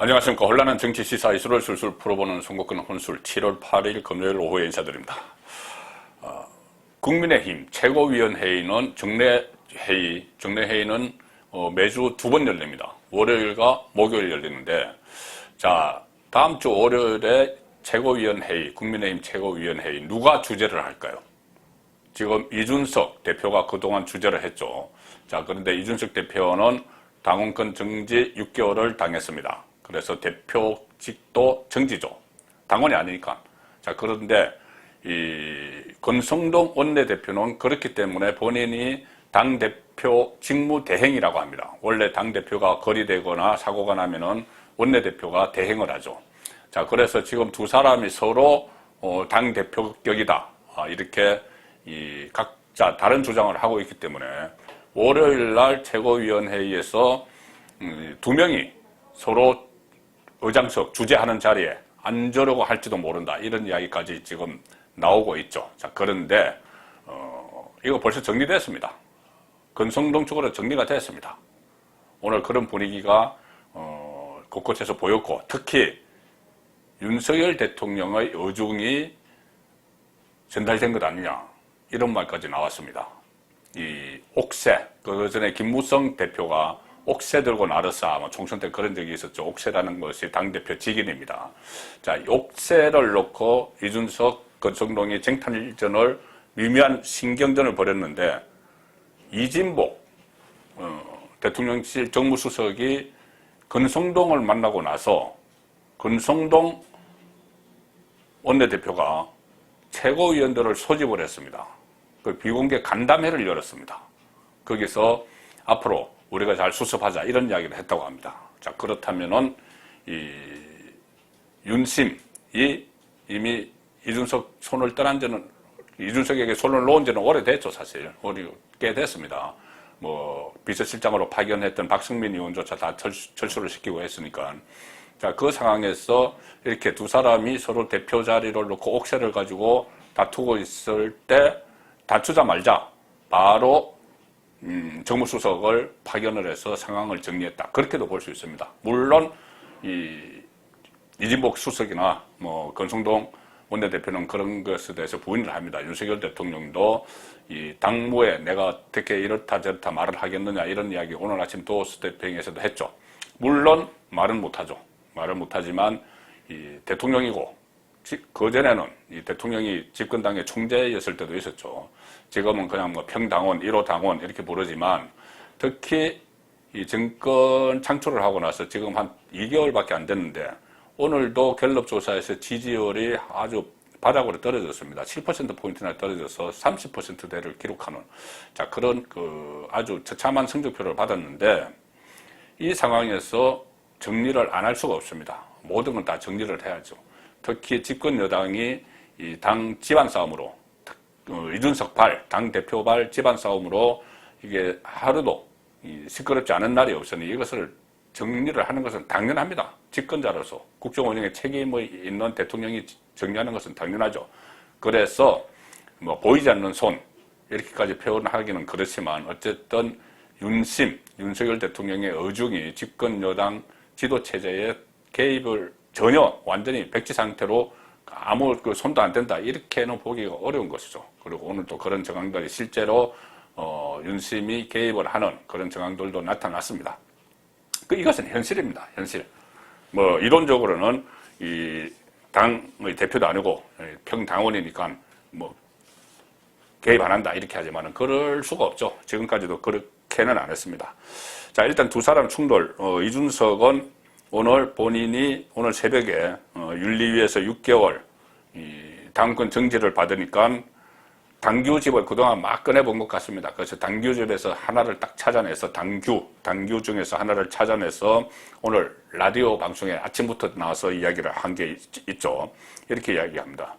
안녕하십니까. 혼란한 정치 시사 이슈를 술술 풀어보는 송국근 혼술 7월 8일 금요일 오후에 인사드립니다. 국민의힘 최고위원회의는 정례회의는 매주 2번 열립니다. 월요일과 목요일 열리는데, 자, 다음 주 월요일에 최고위원회의, 국민의힘 최고위원회의 누가 주재를 할까요? 지금 이준석 대표가 그동안 주재를 했죠. 자, 그런데 이준석 대표는 당원권 정지 6개월을 당했습니다. 그래서 대표직도 정지죠. 당원이 아니니까. 자, 그런데 이 권성동 원내대표는 그렇기 때문에 본인이 당대표 직무대행이라고 합니다. 원래 당대표가 거리되거나 사고가 나면은 원내대표가 대행을 하죠. 자, 그래서 지금 두 사람이 서로 당대표격이다. 이렇게 각자 다른 주장을 하고 있기 때문에 월요일 날 최고위원회의에서 두 명이 서로 의장석 주재하는 자리에 앉으려고 할지도 모른다. 이런 이야기까지 지금 나오고 있죠. 자, 그런데 이거 벌써 정리됐습니다. 권성동 쪽으로 정리가 됐습니다. 오늘 그런 분위기가 곳곳에서 보였고, 특히 윤석열 대통령의 의중이 전달된 것 아니냐, 이런 말까지 나왔습니다. 이 옥새, 그 전에 김무성 대표가 옥새 들고 나르사, 총선 때 그런 적이 있었죠. 옥새라는 것이 당대표 직인입니다. 자, 옥새를 놓고 이준석, 권성동이 쟁탈전을 미묘한 신경전을 벌였는데, 이진복 대통령실 정무수석이 권성동을 만나고 나서 권성동 원내대표가 최고위원들을 소집을 했습니다. 그 비공개 간담회를 열었습니다. 거기서 앞으로 우리가 잘 수습하자, 이런 이야기를 했다고 합니다. 자, 그렇다면은 이 윤심이 이미 이준석 손을 떠난 지는, 이준석에게 손을 놓은 지는 오래됐죠. 사실 꽤 됐습니다. 뭐 비서실장으로 파견했던 박승민 의원조차 다 철수를 시키고 했으니까. 자, 그 상황에서 이렇게 두 사람이 서로 대표 자리를 놓고 옥새를 가지고 다투고 있을 때, 다투자 말자 바로 정무수석을 파견을 해서 상황을 정리했다. 그렇게도 볼 수 있습니다. 물론 이진복 수석이나 뭐 권성동 원내대표는 그런 것에 대해서 부인을 합니다. 윤석열 대통령도 이 당무에 내가 어떻게 이렇다 저렇다 말을 하겠느냐, 이런 이야기 오늘 아침 도어스 대표에서도 했죠. 물론 말은 못하죠. 말은 못하지만 이 대통령이고, 그전에는 이 대통령이 집권당의 총재였을 때도 있었죠. 지금은 그냥 뭐 평당원, 1호 당원 이렇게 부르지만, 특히 이 정권 창출을 하고 나서 지금 한 2개월밖에 안 됐는데, 오늘도 갤럽 조사에서 지지율이 아주 바닥으로 떨어졌습니다. 7%포인트나 떨어져서 30%대를 기록하는, 자, 그런 아주 처참한 성적표를 받았는데, 이 상황에서 정리를 안 할 수가 없습니다. 모든 건 다 정리를 해야죠. 특히 집권 여당이 이 당 집안 싸움으로, 이준석 발, 당 대표 발 집안 싸움으로 이게 하루도 시끄럽지 않은 날이 없으니 이것을 정리를 하는 것은 당연합니다. 집권자로서 국정 운영에 책임이 있는 대통령이 정리하는 것은 당연하죠. 그래서 뭐 보이지 않는 손, 이렇게까지 표현하기는 그렇지만, 어쨌든 윤석열 대통령의 의중이 집권 여당 지도 체제에 개입을 전혀 완전히 백지 상태로 아무 손도 안 댄다, 이렇게는 보기가 어려운 것이죠. 그리고 오늘 또 그런 정황들이 실제로 윤심이 개입을 하는 그런 정황들도 나타났습니다. 이것은 현실입니다. 현실. 뭐 이론적으로는 이 당의 대표도 아니고 평당원이니까 뭐 개입 안 한다 이렇게 하지만은 그럴 수가 없죠. 지금까지도 그렇게는 안 했습니다. 자, 일단 두 사람 충돌. 이준석은 오늘 본인이 오늘 새벽에 윤리위에서 6개월 당권 정지를 받으니까 당규집을 그동안 막 꺼내본 것 같습니다. 그래서 당규집에서 하나를 딱 찾아내서 당규 중에서 하나를 찾아내서 오늘 라디오 방송에 아침부터 나와서 이야기를 한 게 있죠. 이렇게 이야기합니다.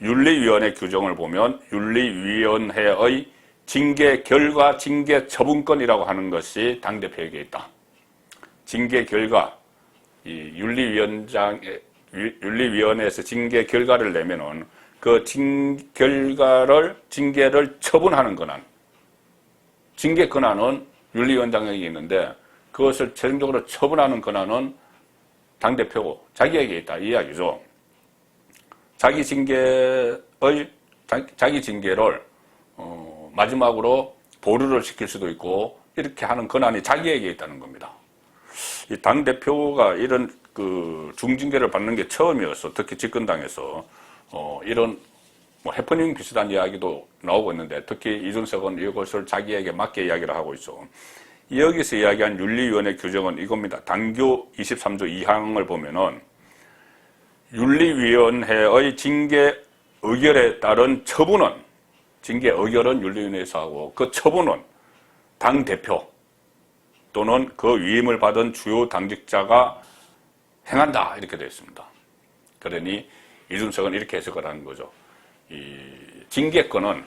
윤리위원회 규정을 보면 윤리위원회의 징계 결과, 징계 처분권이라고 하는 것이 당대표에게 있다. 징계 결과, 이 윤리위원회에서 징계 결과를 내면은 그 징계를 처분하는 권한, 징계 권한은 윤리위원장에게 있는데 그것을 최종적으로 처분하는 권한은 당대표고 자기에게 있다 이 이야기죠. 자기 징계를 마지막으로 보류를 시킬 수도 있고 이렇게 하는 권한이 자기에게 있다는 겁니다. 이 당대표가 이런 그 중징계를 받는 게 처음이었어. 특히 집권당에서 이런 뭐 해프닝 비슷한 이야기도 나오고 있는데 특히 이준석은 이것을 자기에게 맞게 이야기를 하고 있어. 여기서 이야기한 윤리위원회 규정은 이겁니다. 당규 23조 2항을 보면은 윤리위원회의 징계 의결에 따른 처분은 징계 의결은 윤리위원회에서 하고 그 처분은 당대표 또는 그 위임을 받은 주요 당직자가 행한다 이렇게 되어 있습니다. 그러니 이준석은 이렇게 해석을 하는 거죠. 이 징계권은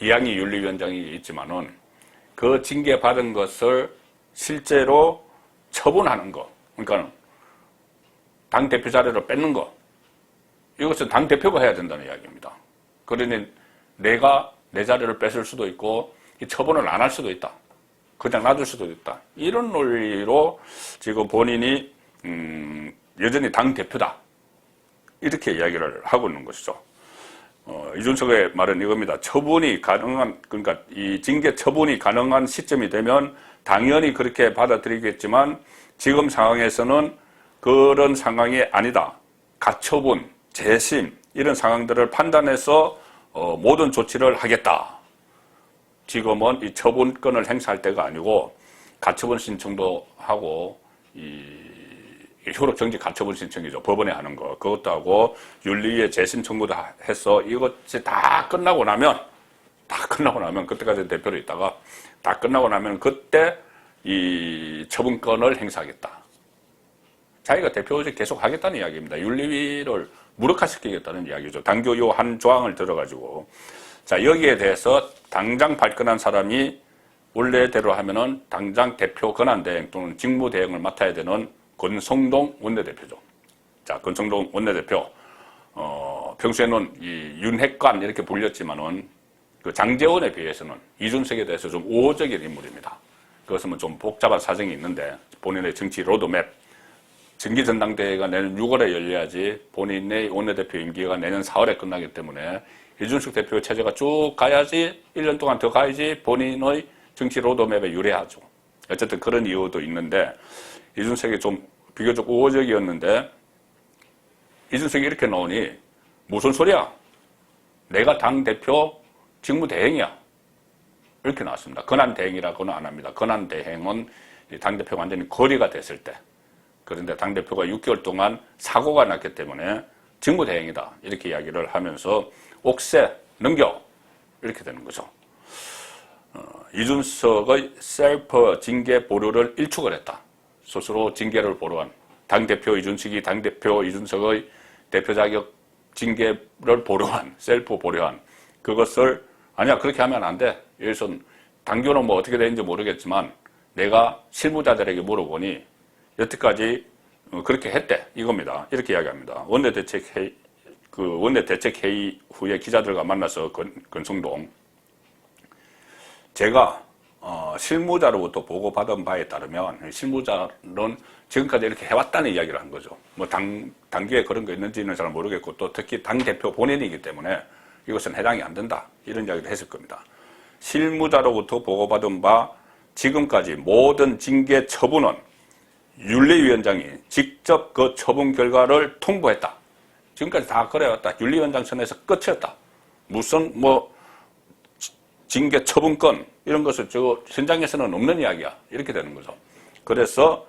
이양희 윤리위원장이 있지만은 그 징계받은 것을 실제로 처분하는 거, 그러니까 당대표 자리를 뺏는 거, 이것은 당대표가 해야 된다는 이야기입니다. 그러니 내가 내 자리를 뺏을 수도 있고 이 처분을 안 할 수도 있다. 그냥 놔둘 수도 있다. 이런 논리로 지금 본인이 여전히 당대표다. 이렇게 이야기를 하고 있는 것이죠. 이준석의 말은 이겁니다. 처분이 가능한, 그러니까 이 징계 처분이 가능한 시점이 되면 당연히 그렇게 받아들이겠지만 지금 상황에서는 그런 상황이 아니다. 가처분, 재심 이런 상황들을 판단해서 모든 조치를 하겠다. 지금은 이 처분권을 행사할 때가 아니고 가처분 신청도 하고 효력정지 가처분 신청이죠. 법원에 하는 거. 그것도 하고 윤리위에 재심 청구도 해서 이것이 다 끝나고 나면 그때까지 대표로 있다가 다 끝나고 나면 그때 이 처분권을 행사하겠다. 자기가 대표직 계속 하겠다는 이야기입니다. 윤리위를 무력화시키겠다는 이야기죠. 당규 요 한 조항을 들어가지고. 자, 여기에 대해서 당장 발끈한 사람이 원래대로 하면은 당장 대표 권한대행 또는 직무대행을 맡아야 되는 권성동 원내대표죠. 자, 권성동 원내대표. 평소에는 이 윤핵관 이렇게 불렸지만은 그 장제원에 비해서는 이준석에 대해서 좀 우호적인 인물입니다. 그것은 좀 복잡한 사정이 있는데 본인의 정치 로드맵. 정기전당대회가 내년 6월에 열려야지 본인의 원내대표 임기가 내년 4월에 끝나기 때문에 이준석 대표 체제가 쭉 가야지 1년 동안 더 가야지 본인의 정치 로드맵에 유리하죠. 어쨌든 그런 이유도 있는데 이준석이 좀 비교적 우호적이었는데 이준석이 이렇게 나오니 무슨 소리야? 내가 당대표 직무대행이야. 이렇게 나왔습니다. 권한대행이라고는 안 합니다. 권한대행은 당대표가 완전히 거리가 됐을 때. 그런데 당대표가 6개월 동안 사고가 났기 때문에 직무대행이다. 이렇게 이야기를 하면서 옥새 넘겨. 이렇게 되는 거죠. 이준석의 셀프 징계 보류를 일축을 했다. 스스로 징계를 보류한 당대표 이준석이 당대표 이준석의 대표 자격 징계를 보류한 셀프 보류한 그것을 아니야 그렇게 하면 안 돼. 여기서 당규는 뭐 어떻게 되는지 모르겠지만 내가 실무자들에게 물어보니 여태까지 그렇게 했대 이겁니다. 이렇게 이야기합니다. 원내대책회의 후에 기자들과 만나서 권성동 제가 실무자로부터 보고받은 바에 따르면 실무자는 지금까지 이렇게 해왔다는 이야기를 한 거죠. 뭐 당규에 그런 거 있는지는 잘 모르겠고 또 특히 당대표 본인이기 때문에 이것은 해당이 안 된다. 이런 이야기를 했을 겁니다. 실무자로부터 보고받은 바 지금까지 모든 징계 처분은 윤리위원장이 직접 그 처분 결과를 통보했다. 지금까지 다 그래왔다. 윤리위원장 선에서 끝이었다. 무슨 징계 처분권 이런 것을 현장에서는 없는 이야기야. 이렇게 되는 거죠. 그래서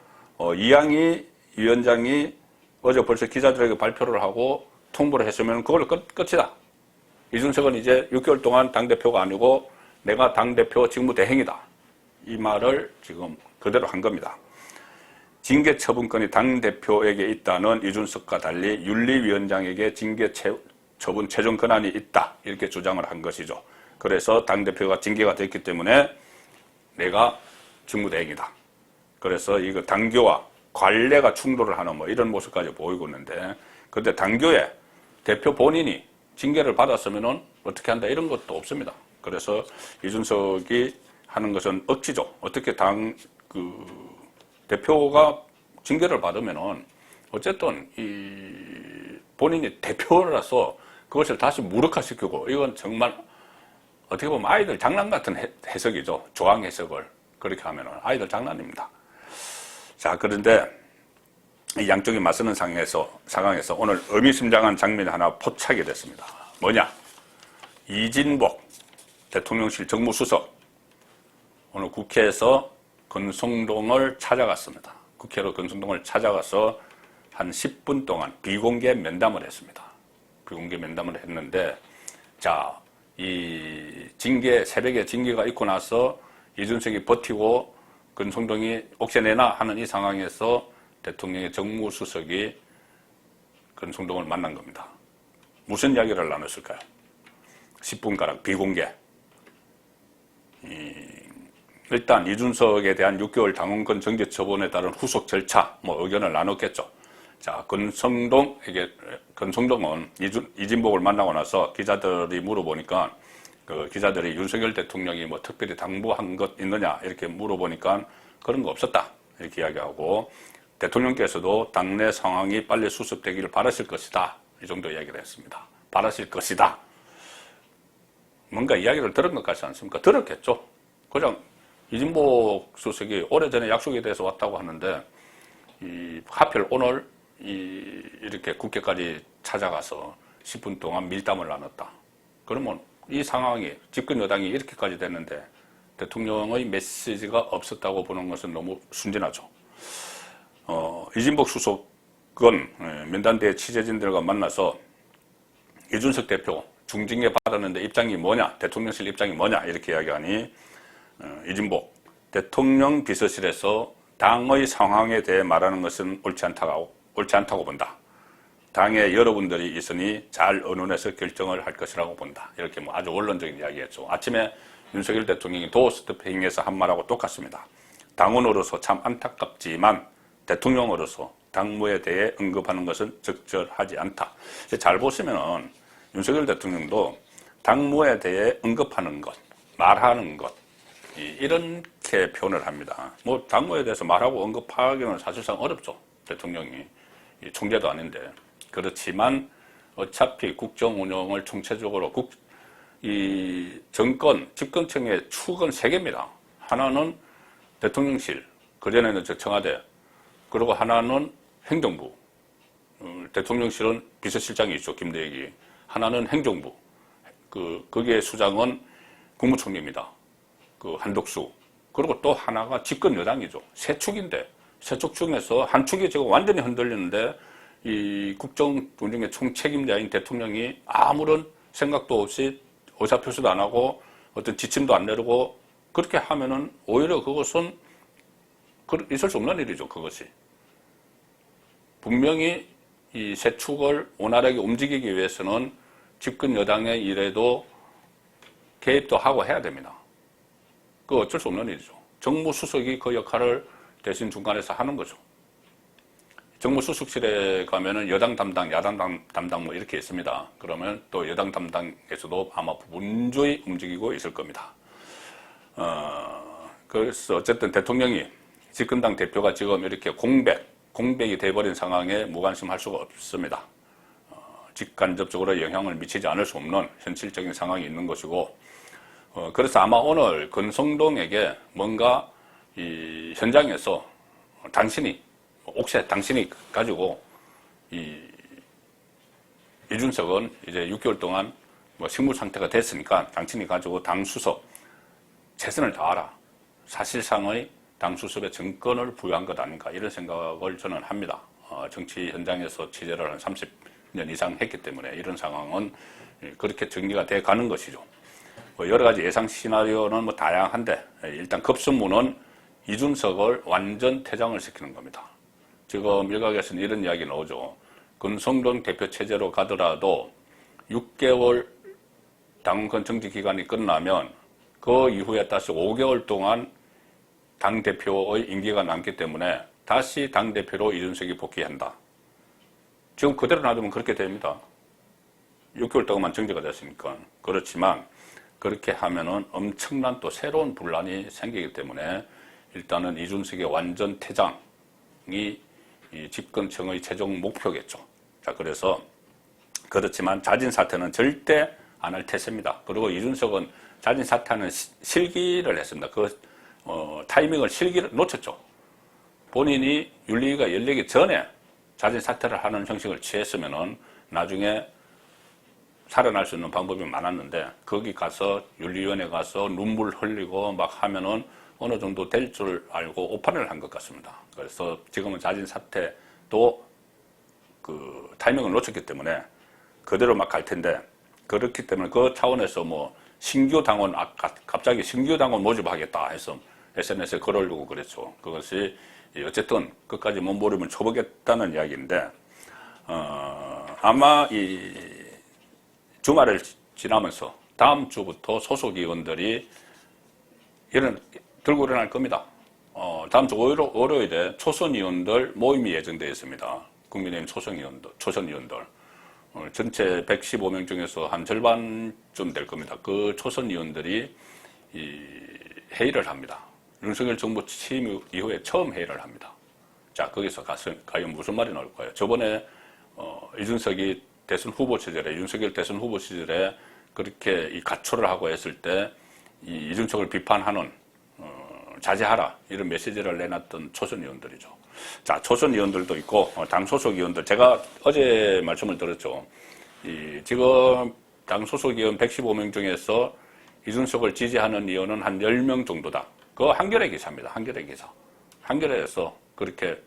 이양희 위원장이 어제 벌써 기자들에게 발표를 하고 통보를 했으면 그걸로 끝이다. 이준석은 이제 6개월 동안 당대표가 아니고 내가 당대표 직무대행이다. 이 말을 지금 그대로 한 겁니다. 징계 처분권이 당대표에게 있다는 이준석과 달리 윤리위원장에게 징계 처분 최종 권한이 있다. 이렇게 주장을 한 것이죠. 그래서 당대표가 징계가 됐기 때문에 내가 직무대행이다. 그래서 이거 당규와 관례가 충돌을 하는 뭐 이런 모습까지 보이고 있는데 그런데 당규에 대표 본인이 징계를 받았으면은 어떻게 한다 이런 것도 없습니다. 그래서 이준석이 하는 것은 억지죠. 어떻게 대표가 징계를 받으면은 어쨌든 본인이 대표라서 그것을 다시 무력화시키고, 이건 정말 어떻게 보면 아이들 장난 같은 해석이죠. 조항 해석을 그렇게 하면은 아이들 장난입니다. 자, 그런데 이 양쪽이 맞서는 상황에서 오늘 의미심장한 장면이 하나 포착이 됐습니다. 뭐냐? 이진복 대통령실 정무수석 오늘 국회에서 권성동을 찾아갔습니다. 국회로 권성동을 찾아가서 한 10분 동안 비공개 면담을 했습니다. 비공개 면담을 했는데, 자, 이 새벽에 징계가 있고 나서 이준석이 버티고 권성동이 옥죄내나 하는 이 상황에서 대통령의 정무수석이 권성동을 만난 겁니다. 무슨 이야기를 나눴을까요? 10분가량 비공개. 일단 이준석에 대한 6개월 당원권 정지 처분에 따른 후속 절차, 의견을 나눴겠죠. 자, 권성동은 이진복을 만나고 나서 기자들이 물어보니까, 기자들이 윤석열 대통령이 특별히 당부한 것 있느냐 이렇게 물어보니까 그런 거 없었다 이렇게 이야기하고, 대통령께서도 당내 상황이 빨리 수습되기를 바라실 것이다, 이 정도 이야기를 했습니다. 바라실 것이다. 뭔가 이야기를 들은 것 같지 않습니까? 들었겠죠. 그냥 이진복 수석이 오래전에 약속에 대해서 왔다고 하는데, 하필 오늘 이렇게 국회까지 찾아가서 10분 동안 밀담을 나눴다. 그러면 이 상황이 집권 여당이 이렇게까지 됐는데 대통령의 메시지가 없었다고 보는 것은 너무 순진하죠. 이진복 수석은 면담대 취재진들과 만나서 이준석 대표 중징계 받았는데 입장이 뭐냐, 대통령실 입장이 뭐냐 이렇게 이야기하니, 이진복 대통령 비서실에서 당의 상황에 대해 말하는 것은 옳지 않다고 본다. 당에 여러분들이 있으니 잘 의논해서 결정을 할 것이라고 본다. 이렇게 아주 원론적인 이야기였죠. 아침에 윤석열 대통령이 도어스태핑에서 한 말하고 똑같습니다. 당원으로서 참 안타깝지만 대통령으로서 당무에 대해 언급하는 것은 적절하지 않다. 잘 보시면은 윤석열 대통령도 당무에 대해 언급하는 것, 말하는 것, 이렇게 표현을 합니다. 당무에 대해서 말하고 언급하기는 사실상 어렵죠. 대통령이 총재도 아닌데. 그렇지만 어차피 국정 운영을 총체적으로 이 정권, 집권층의 축은 세 개입니다. 하나는 대통령실, 그전에는 청와대, 그리고 하나는 행정부. 대통령실은 비서실장이 있죠, 김대혁이. 하나는 행정부. 거기에 수장은 국무총리입니다. 한덕수. 그리고 또 하나가 집권 여당이죠. 세 축인데, 세 축 중에서 한 축이 지금 완전히 흔들리는데, 이 국정 운영의 총책임자인 대통령이 아무런 생각도 없이 의사표시도 안 하고 어떤 지침도 안 내리고 그렇게 하면은 오히려 그것은 있을 수 없는 일이죠. 그것이 분명히 이 세 축을 원활하게 움직이기 위해서는 집권 여당의 일에도 개입도 하고 해야 됩니다. 그 어쩔 수 없는 일이죠. 정무수석이 그 역할을 대신 중간에서 하는 거죠. 정무수석실에 가면은 여당 담당, 야당 담당 이렇게 있습니다. 그러면 또 여당 담당에서도 아마 분주히 움직이고 있을 겁니다. 그래서 어쨌든 대통령이 집권당 대표가 지금 이렇게 공백이 돼버린 상황에 무관심할 수가 없습니다. 직간접적으로 영향을 미치지 않을 수 없는 현실적인 상황이 있는 것이고, 그래서 아마 오늘 권성동에게 뭔가 이 현장에서 당신이 가지고 이준석은 이제 6개월 동안 식물 상태가 됐으니까 당신이 가지고 당 수석 최선을 다하라. 사실상의 당 수석의 정권을 부여한 것 아닌가 이런 생각을 저는 합니다. 정치 현장에서 취재를 한 30년 이상 했기 때문에 이런 상황은 그렇게 정리가 돼 가는 것이죠. 여러 가지 예상 시나리오는 다양한데 일단 급선무는 이준석을 완전 퇴장을 시키는 겁니다. 지금 일각에서는 이런 이야기 나오죠. 권성동 대표 체제로 가더라도 6개월 당권 정지 기간이 끝나면 그 이후에 다시 5개월 동안 당대표의 임기가 남기 때문에 다시 당대표로 이준석이 복귀한다. 지금 그대로 놔두면 그렇게 됩니다. 6개월 동안만 정지가 됐으니까. 그렇지만 그렇게 하면은 엄청난 또 새로운 분란이 생기기 때문에 일단은 이준석의 완전 퇴장이 이 집권층의 최종 목표겠죠. 자, 그래서 그렇지만 자진 사퇴는 절대 안 할 태세입니다. 그리고 이준석은 자진 사퇴하는 실기를 했습니다. 타이밍을 실기를 놓쳤죠. 본인이 윤리위가 열리기 전에 자진 사퇴를 하는 형식을 취했으면은 나중에 살아날 수 있는 방법이 많았는데 거기 가서 윤리위원회 가서 눈물 흘리고 막 하면은 어느 정도 될 줄 알고 오판을 한 것 같습니다. 그래서 지금은 자진 사퇴도 그 타이밍을 놓쳤기 때문에 그대로 막 갈 텐데 그렇기 때문에 그 차원에서 뭐 신규 당원 갑자기 신규 당원 모집하겠다 해서 SNS에 글 올리고 그랬죠. 그것이 어쨌든 끝까지 몸부림을 쳐보겠다는 이야기인데 아마 이 주말을 지나면서 다음 주부터 소속 의원들이 들고 일어날 겁니다. 다음 주 월요일에 초선 의원들 모임이 예정되어 있습니다. 국민의힘 초선 의원들. 전체 115명 중에서 한 절반쯤 될 겁니다. 그 초선 의원들이 회의를 합니다. 윤석열 정부 취임 이후에 처음 회의를 합니다. 자, 거기서 과연 무슨 말이 나올 거예요? 저번에 이준석이 대선 후보 시절에, 윤석열 대선 후보 시절에 그렇게 이 가초를 하고 했을 때 이준석을 비판하는 자제하라 이런 메시지를 내놨던 초선 의원들이죠. 자, 초선 의원들도 있고 당 소속 의원들, 제가 어제 말씀을 드렸죠. 지금 당 소속 의원 115명 중에서 이준석을 지지하는 의원은 한 10명 정도다. 그거 한겨레 기사입니다. 한겨레 기사. 한겨레에서 그렇게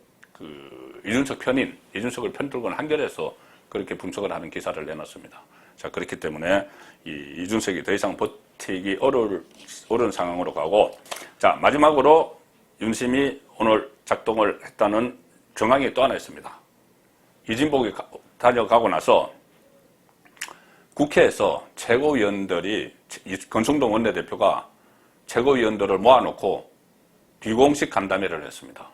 이준석 편인, 이준석을 편들고는 한겨레에서 그렇게 분석을 하는 기사를 내놨습니다. 자, 그렇기 때문에 이준석이 더 이상 버티기 어려운 상황으로 가고, 자, 마지막으로 윤심이 오늘 작동을 했다는 정황이 또 하나 있습니다. 이진복이 다녀가고 나서 국회에서 최고위원들이, 권성동 원내대표가 최고위원들을 모아놓고 비공식 간담회를 했습니다.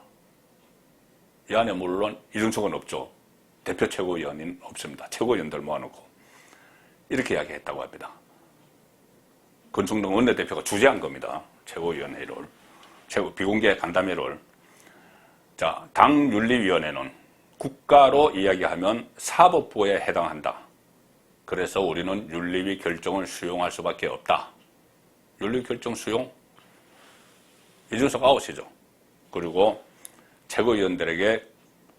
이 안에 물론 이준석은 없죠. 대표 최고위원은 없습니다. 최고위원들 모아놓고 이렇게 이야기했다고 합니다. 권성동 원내대표가 주재한 겁니다. 최고위원회를, 비공개 간담회를. 자, 당윤리위원회는 국가로 이야기하면 사법부에 해당한다. 그래서 우리는 윤리위 결정을 수용할 수밖에 없다. 윤리 결정 수용? 이준석 아웃이죠. 그리고 최고위원들에게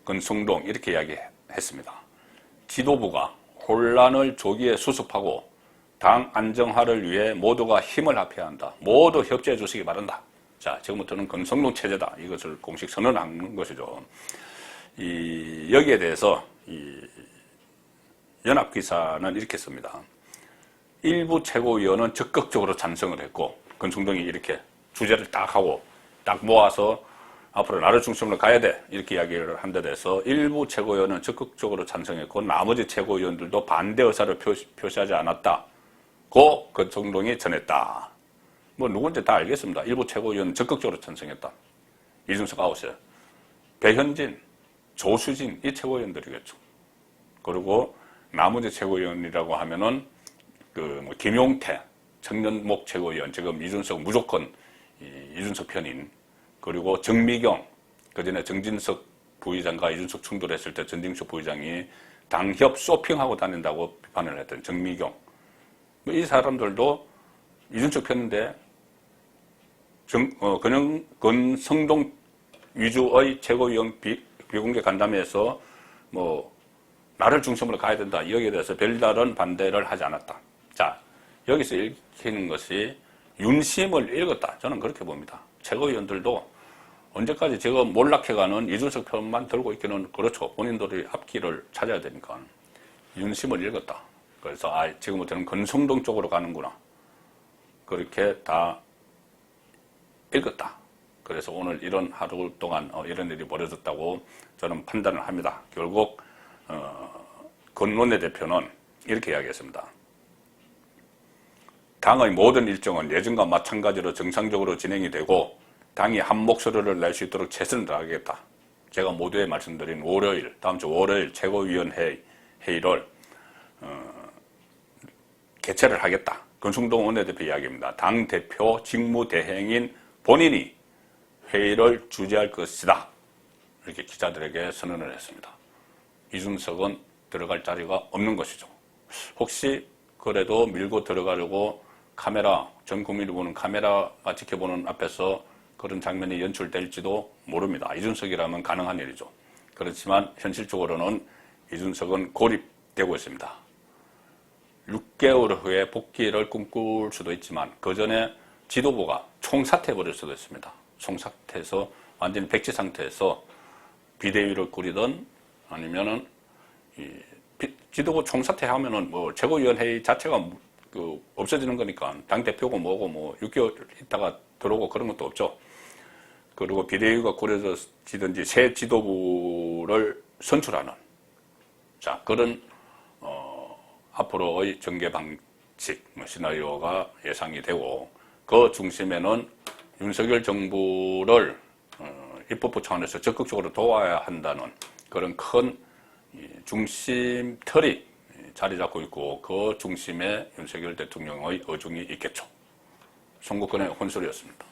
권성동 이렇게 이야기했습니다. 지도부가 혼란을 조기에 수습하고 당 안정화를 위해 모두가 힘을 합해야 한다. 모두 협조해 주시기 바란다. 자, 지금부터는 권성동 체제다. 이것을 공식 선언한 것이죠. 여기에 대해서 연합기사는 이렇게 씁니다. 일부 최고위원은 적극적으로 찬성을 했고, 권성동이 이렇게 주제를 딱 하고 딱 모아서 앞으로 나를 중심으로 가야 돼. 이렇게 이야기를 한 데 대해서 일부 최고위원은 적극적으로 찬성했고 나머지 최고위원들도 반대 의사를 표시하지 않았다. 고 권성동이 전했다. 뭐 누군지 다 알겠습니다. 일부 최고위원은 적극적으로 찬성했다. 이준석 아웃이에요. 배현진, 조수진 이 최고위원들이겠죠. 그리고 나머지 최고위원이라고 하면은 김용태, 청년목 최고위원, 지금 이준석 무조건 이준석 편인, 그리고 정미경, 그전에 정진석 부의장과 이준석 충돌했을 때 전진석 부의장이 당협 쇼핑하고 다닌다고 비판을 했던 정미경. 이 사람들도 이준석 편인데 권성동 위주의 최고위원 비공개 간담회에서 나를 중심으로 가야 된다. 여기에 대해서 별다른 반대를 하지 않았다. 자, 여기서 읽히는 것이 윤심을 읽었다. 저는 그렇게 봅니다. 최고위원들도 언제까지 지금 몰락해가는 이준석 편만 들고 있기는 그렇죠. 본인들이 앞길을 찾아야 되니까. 윤심을 읽었다. 그래서 지금부터는 권성동 쪽으로 가는구나. 그렇게 다 읽었다. 그래서 오늘 이런 하루 동안 이런 일이 벌어졌다고 저는 판단을 합니다. 결국 권 원내대표는 이렇게 이야기했습니다. 당의 모든 일정은 예전과 마찬가지로 정상적으로 진행이 되고 당이 한 목소리를 낼 수 있도록 최선을 다하겠다. 제가 모두에 말씀드린 다음 주 월요일 최고위원회 회의를 개최를 하겠다. 권성동 원내대표 이야기입니다. 당대표 직무대행인 본인이 회의를 주재할 것이다. 이렇게 기자들에게 선언을 했습니다. 이준석은 들어갈 자리가 없는 것이죠. 혹시 그래도 밀고 들어가려고 카메라, 전 국민이 보는 카메라가 지켜보는 앞에서 그런 장면이 연출될지도 모릅니다. 이준석이라면 가능한 일이죠. 그렇지만 현실적으로는 이준석은 고립되고 있습니다. 6개월 후에 복귀를 꿈꿀 수도 있지만 그 전에 지도부가 총사퇴해버릴 수도 있습니다. 총사퇴해서 완전히 백지 상태에서 비대위를 꾸리든 아니면은 지도부 총사퇴하면은 뭐 최고위원회의 자체가 없어지는 거니까 당대표고 뭐고 뭐 6개월 있다가 들어오고 그런 것도 없죠. 그리고 비대위가 꾸려지든지 새 지도부를 선출하는 그런 앞으로의 전개 방식 시나리오가 예상이 되고 그 중심에는 윤석열 정부를 입법부 차원에서 적극적으로 도와야 한다는 그런 큰 중심 틀이 자리 잡고 있고 그 중심에 윤석열 대통령의 의중이 있겠죠. 송국근의 혼술이었습니다.